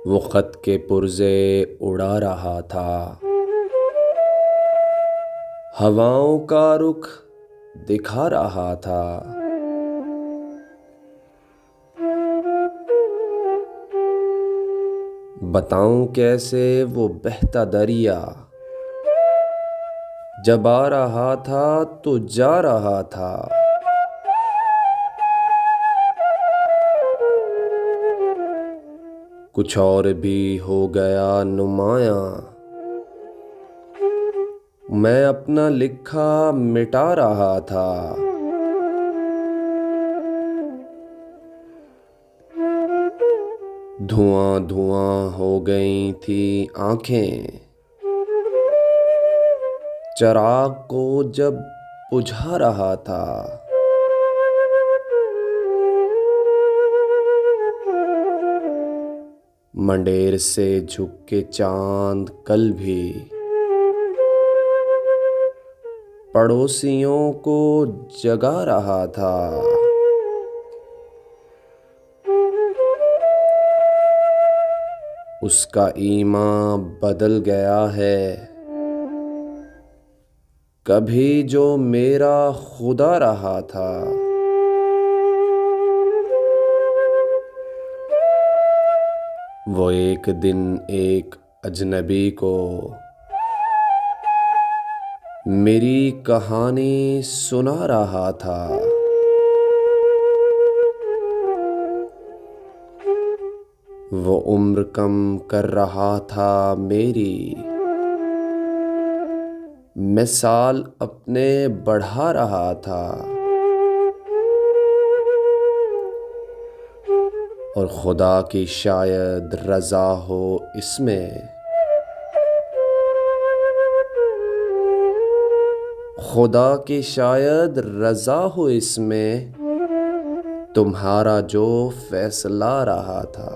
वो ख़त के पुर्ज़े उड़ा रहा था, हवाओं का रुख दिखा रहा था। बताऊं कैसे वो बहता दरिया जब आ रहा था तो जा रहा था। कुछ और भी हो गया नुमायां, मैं अपना लिखा मिटा रहा था। धुआं धुआं हो गई थी आंखें चिराग को जब बुझा रहा था। मंडेर से झुक के चांद कल भी पड़ोसियों को जगा रहा था। उसका ईमान बदल गया है, कभी जो मेरा खुदा रहा था। वो एक दिन एक अजनबी को मेरी कहानी सुना रहा था। वो उम्र कम कर रहा था मेरी, मैं साल अपने बढ़ा रहा था। और खुदा की शायद रज़ा हो इसमें, खुदा की शायद रज़ा हो इसमें, तुम्हारा जो फैसला रहा था।